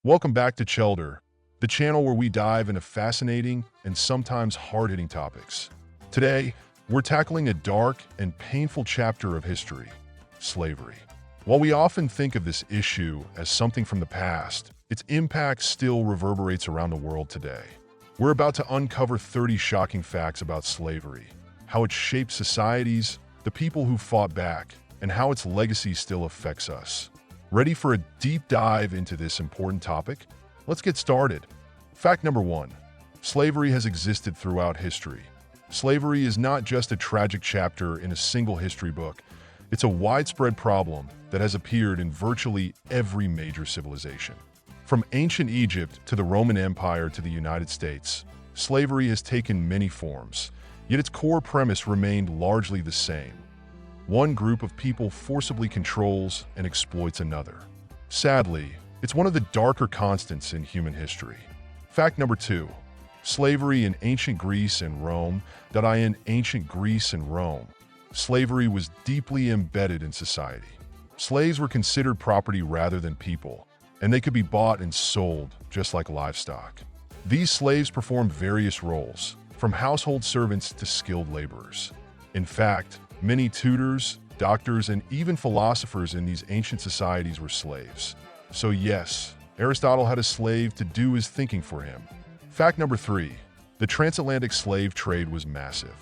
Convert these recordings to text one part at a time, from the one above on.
Welcome back to Chelder, the channel where we dive into fascinating and sometimes hard-hitting topics. Today, we're tackling a dark and painful chapter of history, slavery. While we often think of this issue as something from the past, its impact still reverberates around the world today. We're about to uncover 30 shocking facts about slavery, how it shaped societies, the people who fought back, and how its legacy still affects us. Ready for a deep dive into this important topic? Let's get started. Fact number 1. Slavery has existed throughout history. Slavery is not just a tragic chapter in a single history book. It's a widespread problem that has appeared in virtually every major civilization. From ancient Egypt to the Roman Empire to the United States, slavery has taken many forms, yet its core premise remained largely the same. One group of people forcibly controls and exploits another. Sadly, it's one of the darker constants in human history. Fact number 2. Slavery in ancient Greece and Rome. In ancient Greece and Rome, slavery was deeply embedded in society. Slaves were considered property rather than people, and they could be bought and sold just like livestock. These slaves performed various roles, from household servants to skilled laborers. In fact, many tutors, doctors, and even philosophers in these ancient societies were slaves. So yes, Aristotle had a slave to do his thinking for him. Fact number 3. The transatlantic slave trade was massive.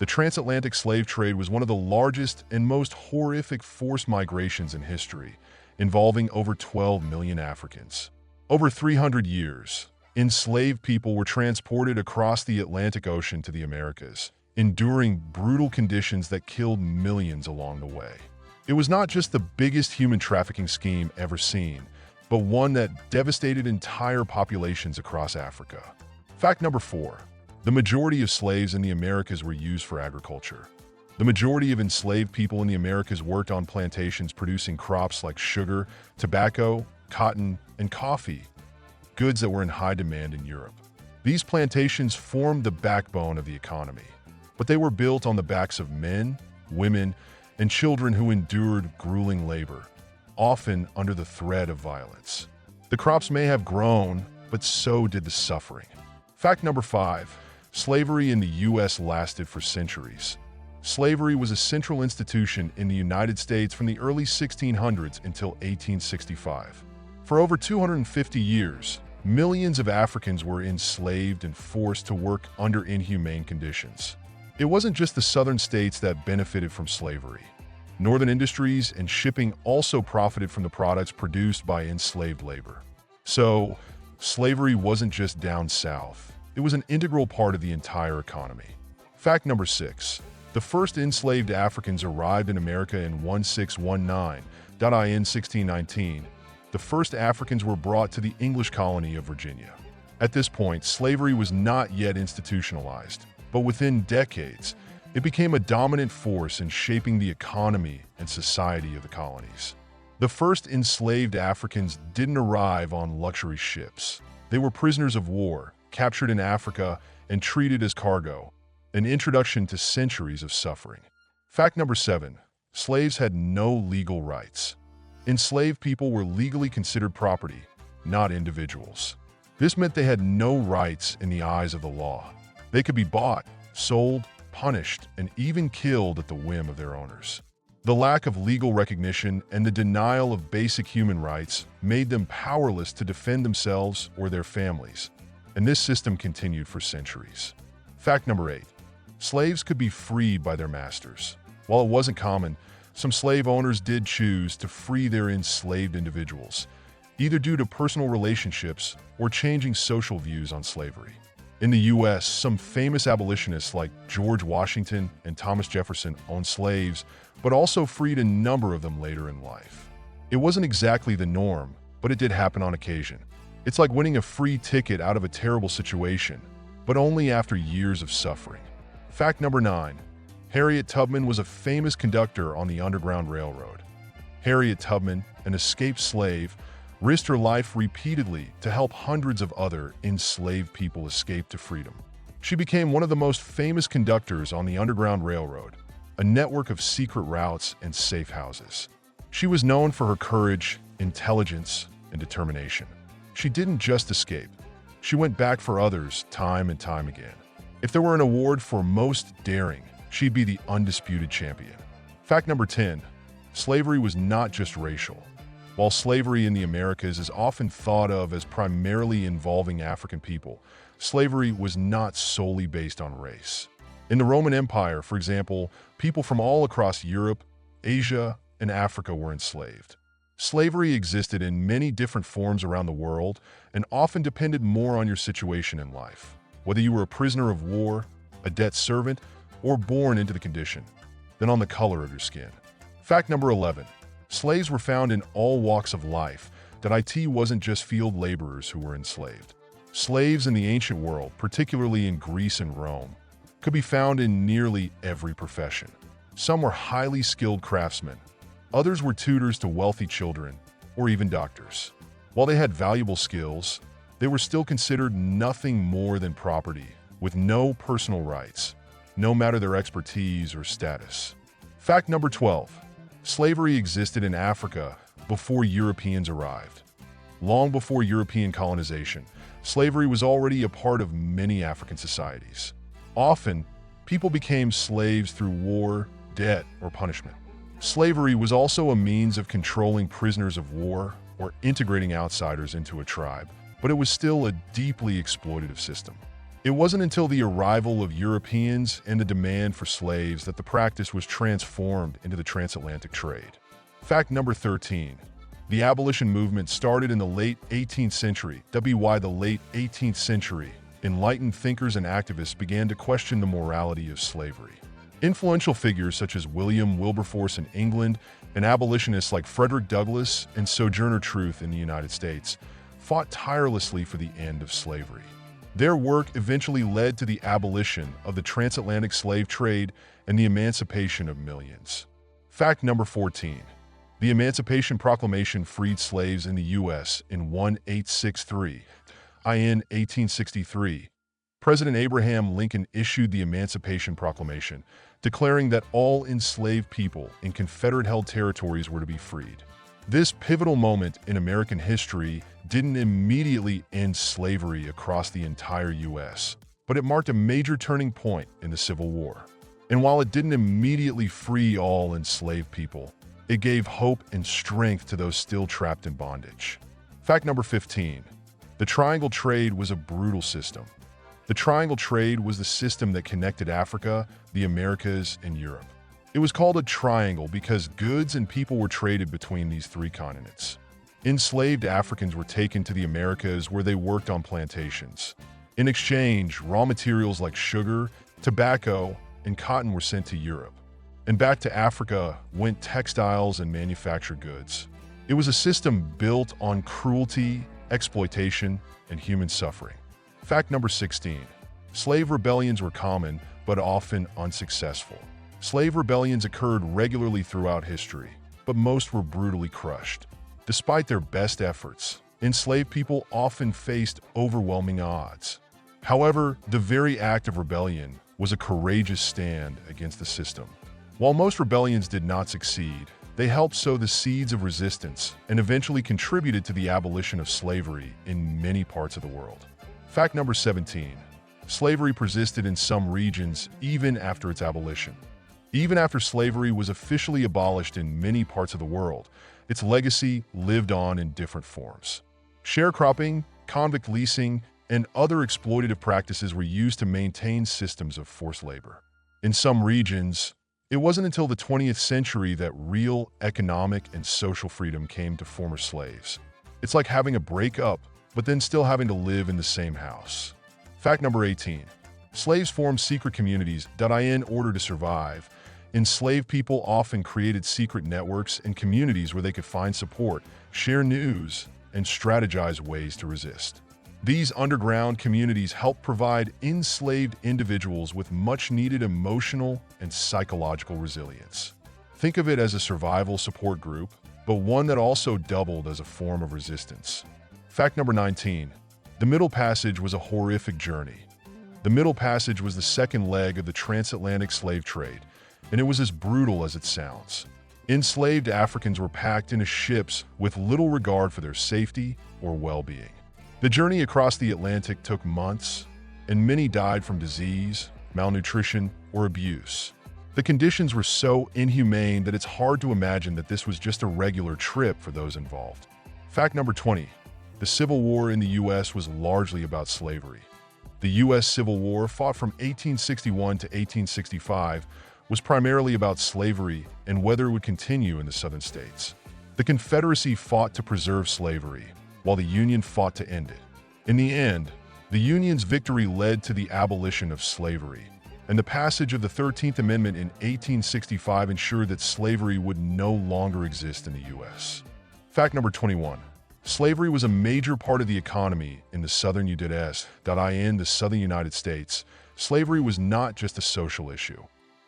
The transatlantic slave trade was one of the largest and most horrific forced migrations in history, involving over 12 million Africans. Over 300 years, enslaved people were transported across the Atlantic Ocean to the Americas, enduring brutal conditions that killed millions along the way. It was not just the biggest human trafficking scheme ever seen, but one that devastated entire populations across Africa. Fact number 4. The majority of slaves in the Americas were used for agriculture. The majority of enslaved people in the Americas worked on plantations producing crops like sugar, tobacco, cotton, and coffee, goods that were in high demand in Europe. These plantations formed the backbone of the economy, but they were built on the backs of men, women, and children who endured grueling labor, often under the threat of violence. The crops may have grown, but so did the suffering. Fact number 5. Slavery in the U.S. lasted for centuries. Slavery was a central institution in the United States from the early 1600s until 1865. For over 250 years, millions of Africans were enslaved and forced to work under inhumane conditions. It wasn't just the southern states that benefited from slavery. Northern industries and shipping also profited from the products produced by enslaved labor. So, slavery wasn't just down south. It was an integral part of the entire economy. Fact number 6. The first enslaved Africans arrived in America in 1619. In 1619, the first Africans were brought to the English colony of Virginia. At this point, slavery was not yet institutionalized, but within decades, it became a dominant force in shaping the economy and society of the colonies. The first enslaved Africans didn't arrive on luxury ships. They were prisoners of war, captured in Africa, and treated as cargo, an introduction to centuries of suffering. Fact number 7. Slaves had no legal rights. Enslaved people were legally considered property, not individuals. This meant they had no rights in the eyes of the law. They could be bought, sold, punished, and even killed at the whim of their owners. The lack of legal recognition and the denial of basic human rights made them powerless to defend themselves or their families, and this system continued for centuries. Fact number 8. Slaves could be freed by their masters. While it wasn't common, some slave owners did choose to free their enslaved individuals, either due to personal relationships or changing social views on slavery. In the U.S., some famous abolitionists like George Washington and Thomas Jefferson owned slaves, but also freed a number of them later in life. It wasn't exactly the norm, but it did happen on occasion. It's like winning a free ticket out of a terrible situation, but only after years of suffering. Fact number 9. Harriet Tubman was a famous conductor on the Underground Railroad. Harriet Tubman, an escaped slave, risked her life repeatedly to help hundreds of other enslaved people escape to freedom. She became one of the most famous conductors on the Underground Railroad, a network of secret routes and safe houses. She was known for her courage, intelligence, and determination. She didn't just escape. She went back for others time and time again. If there were an award for most daring, she'd be the undisputed champion. Fact number 10. Slavery was not just racial. While slavery in the Americas is often thought of as primarily involving African people, slavery was not solely based on race. In the Roman Empire, for example, people from all across Europe, Asia, and Africa were enslaved. Slavery existed in many different forms around the world and often depended more on your situation in life, whether you were a prisoner of war, a debt servant, or born into the condition, than on the color of your skin. Fact number 11. Slaves were found in all walks of life. It wasn't just field laborers who were enslaved. Slaves in the ancient world, particularly in Greece and Rome, could be found in nearly every profession. Some were highly skilled craftsmen. Others were tutors to wealthy children, or even doctors. While they had valuable skills, they were still considered nothing more than property, with no personal rights, no matter their expertise or status. Fact number 12. Slavery existed in Africa before Europeans arrived. Long before European colonization, slavery was already a part of many African societies. Often, people became slaves through war, debt, or punishment. Slavery was also a means of controlling prisoners of war or integrating outsiders into a tribe, but it was still a deeply exploitative system. It wasn't until the arrival of Europeans and the demand for slaves that the practice was transformed into the transatlantic trade. Fact number 13. The abolition movement started in the late 18th century. Why the late 18th century? Enlightened thinkers and activists began to question the morality of slavery. Influential figures such as William Wilberforce in England and abolitionists like Frederick Douglass and Sojourner Truth in the United States fought tirelessly for the end of slavery. Their work eventually led to the abolition of the transatlantic slave trade and the emancipation of millions. Fact number 14. The Emancipation Proclamation freed slaves in the U.S. in 1863. In 1863, President Abraham Lincoln issued the Emancipation Proclamation, declaring that all enslaved people in Confederate-held territories were to be freed. This pivotal moment in American history didn't immediately end slavery across the entire U.S., but it marked a major turning point in the Civil War. And while it didn't immediately free all enslaved people, it gave hope and strength to those still trapped in bondage. Fact number 15. The Triangle Trade was a brutal system. The Triangle Trade was the system that connected Africa, the Americas, and Europe. It was called a triangle because goods and people were traded between these three continents. Enslaved Africans were taken to the Americas where they worked on plantations. In exchange, raw materials like sugar, tobacco, and cotton were sent to Europe. And back to Africa went textiles and manufactured goods. It was a system built on cruelty, exploitation, and human suffering. Fact number 16. Slave rebellions were common, but often unsuccessful. Slave rebellions occurred regularly throughout history, but most were brutally crushed. Despite their best efforts, enslaved people often faced overwhelming odds. However, the very act of rebellion was a courageous stand against the system. While most rebellions did not succeed, they helped sow the seeds of resistance and eventually contributed to the abolition of slavery in many parts of the world. Fact number 17. Slavery persisted in some regions even after its abolition. Even after slavery was officially abolished in many parts of the world, its legacy lived on in different forms. Sharecropping, convict leasing, and other exploitative practices were used to maintain systems of forced labor. In some regions, it wasn't until the 20th century that real economic and social freedom came to former slaves. It's like having a breakup, but then still having to live in the same house. Fact number 18. Slaves formed secret communities. In order to survive, enslaved people often created secret networks and communities where they could find support, share news, and strategize ways to resist. These underground communities helped provide enslaved individuals with much-needed emotional and psychological resilience. Think of it as a survival support group, but one that also doubled as a form of resistance. Fact number 19. The Middle Passage was a horrific journey. The Middle Passage was the second leg of the transatlantic slave trade, and it was as brutal as it sounds. Enslaved Africans were packed into ships with little regard for their safety or well-being. The journey across the Atlantic took months, and many died from disease, malnutrition, or abuse. The conditions were so inhumane that it's hard to imagine that this was just a regular trip for those involved. Fact number 20. The Civil War in the U.S. was largely about slavery. The U.S. Civil War, fought from 1861 to 1865, was primarily about slavery and whether it would continue in the southern states. The Confederacy fought to preserve slavery, while the Union fought to end it. In the end, the Union's victory led to the abolition of slavery, and the passage of the 13th Amendment in 1865 ensured that slavery would no longer exist in the U.S. Fact number 21. Slavery was a major part of the economy in the southern the southern United States. Slavery was not just a social issue.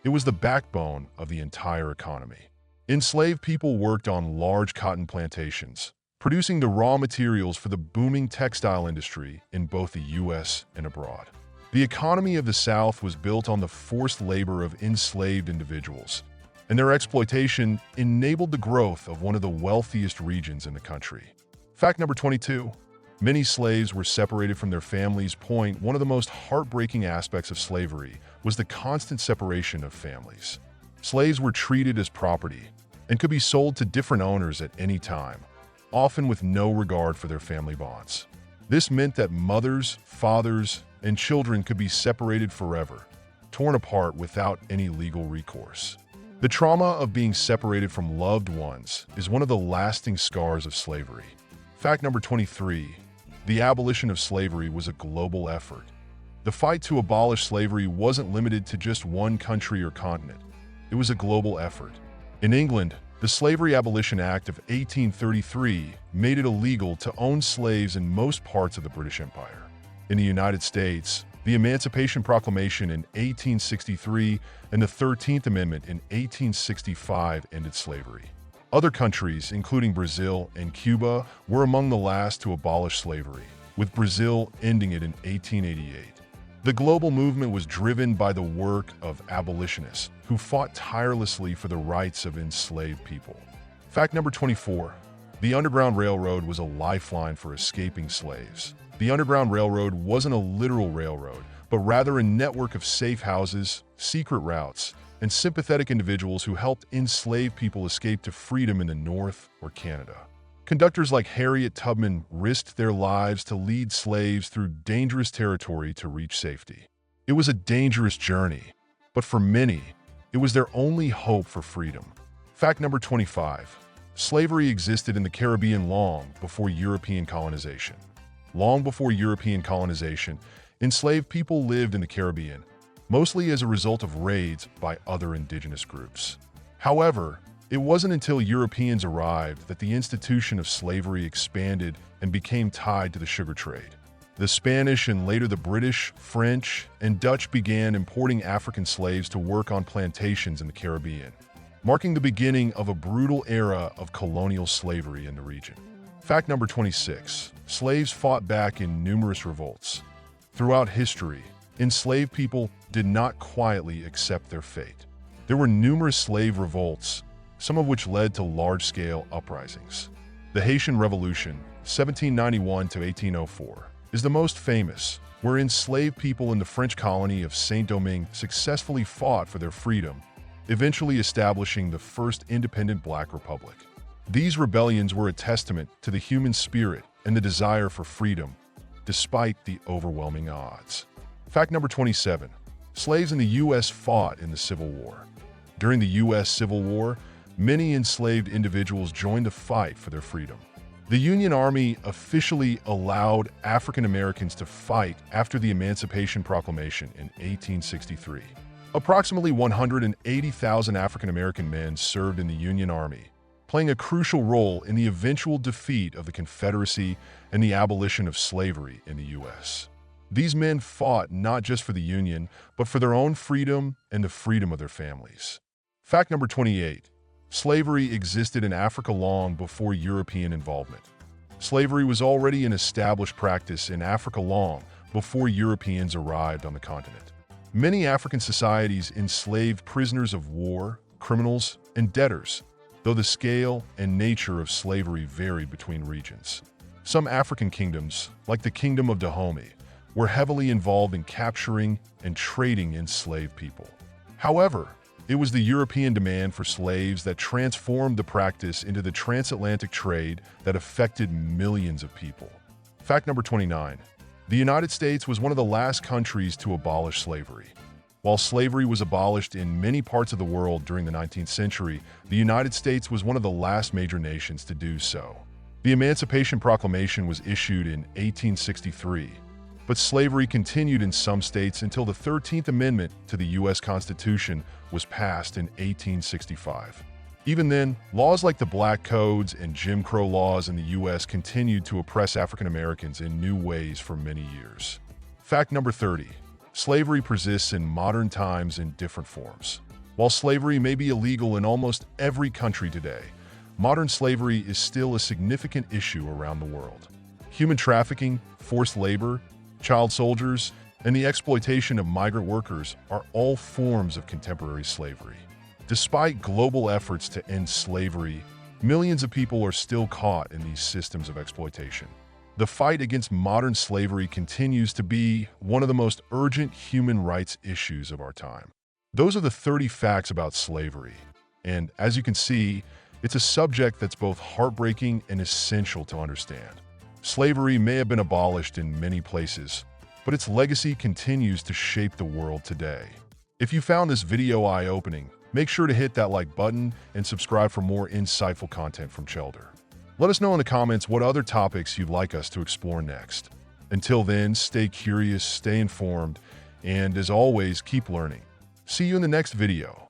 It was the backbone of the entire economy. Enslaved people worked on large cotton plantations, producing the raw materials for the booming textile industry in both the U.S. and abroad. The economy of the South was built on the forced labor of enslaved individuals, and their exploitation enabled the growth of one of the wealthiest regions in the country. Fact number 22. Many slaves were separated from their families. One of the most heartbreaking aspects of slavery was the constant separation of families. Slaves were treated as property and could be sold to different owners at any time, often with no regard for their family bonds. This meant that mothers, fathers, and children could be separated forever, torn apart without any legal recourse. The trauma of being separated from loved ones is one of the lasting scars of slavery. Fact number 23. The abolition of slavery was a global effort. The fight to abolish slavery wasn't limited to just one country or continent. It was a global effort. In England, the Slavery Abolition Act of 1833 made it illegal to own slaves in most parts of the British Empire. In the United States, the Emancipation Proclamation in 1863 and the 13th Amendment in 1865 ended slavery. Other countries, including Brazil and Cuba, were among the last to abolish slavery, with Brazil ending it in 1888. The global movement was driven by the work of abolitionists who fought tirelessly for the rights of enslaved people. Fact number 24. The Underground Railroad was a lifeline for escaping slaves. The Underground Railroad wasn't a literal railroad, but rather a network of safe houses, secret routes, and sympathetic individuals who helped enslaved people escape to freedom in the North or Canada. Conductors like Harriet Tubman risked their lives to lead slaves through dangerous territory to reach safety. It was a dangerous journey, but for many, it was their only hope for freedom. Fact number 25. Slavery existed in the Caribbean long before European colonization. Long before European colonization, enslaved people lived in the Caribbean, mostly as a result of raids by other indigenous groups. However, it wasn't until Europeans arrived that the institution of slavery expanded and became tied to the sugar trade. The Spanish and later the British, French, and Dutch began importing African slaves to work on plantations in the Caribbean, marking the beginning of a brutal era of colonial slavery in the region. Fact number 26. Slaves fought back in numerous revolts. Throughout history, enslaved people did not quietly accept their fate. There were numerous slave revolts, some of which led to large-scale uprisings. The Haitian Revolution, 1791 to 1804, is the most famous, where enslaved people in the French colony of Saint-Domingue successfully fought for their freedom, eventually establishing the first independent Black republic. These rebellions were a testament to the human spirit and the desire for freedom, despite the overwhelming odds. Fact number 27. Slaves in the U.S. fought in the Civil War. During the U.S. Civil War, many enslaved individuals joined the fight for their freedom. The Union Army officially allowed African Americans to fight after the Emancipation Proclamation in 1863. Approximately 180,000 African American men served in the Union Army, playing a crucial role in the eventual defeat of the Confederacy and the abolition of slavery in the U.S. These men fought not just for the Union, but for their own freedom and the freedom of their families. Fact number 28. Slavery existed in Africa long before European involvement. Slavery was already an established practice in Africa long before Europeans arrived on the continent. Many African societies enslaved prisoners of war, criminals, and debtors, though the scale and nature of slavery varied between regions. Some African kingdoms, like the Kingdom of Dahomey, were heavily involved in capturing and trading enslaved people. However, it was the European demand for slaves that transformed the practice into the transatlantic trade that affected millions of people. Fact number 29. The United States was one of the last countries to abolish slavery. While slavery was abolished in many parts of the world during the 19th century, the United States was one of the last major nations to do so. The Emancipation Proclamation was issued in 1863, but slavery continued in some states until the 13th Amendment to the U.S. Constitution was passed in 1865. Even then, laws like the Black Codes and Jim Crow laws in the U.S. continued to oppress African Americans in new ways for many years. Fact number 30. Slavery persists in modern times in different forms. While slavery may be illegal in almost every country today, modern slavery is still a significant issue around the world. Human trafficking, forced labor, child soldiers, and the exploitation of migrant workers are all forms of contemporary slavery. Despite global efforts to end slavery, millions of people are still caught in these systems of exploitation. The fight against modern slavery continues to be one of the most urgent human rights issues of our time. Those are the 30 facts about slavery. And as you can see, it's a subject that's both heartbreaking and essential to understand. Slavery may have been abolished in many places, but its legacy continues to shape the world today. If you found this video eye-opening, make sure to hit that like button and subscribe for more insightful content from Chelder. Let us know in the comments what other topics you'd like us to explore next. Until then, stay curious, stay informed, and as always, keep learning. See you in the next video.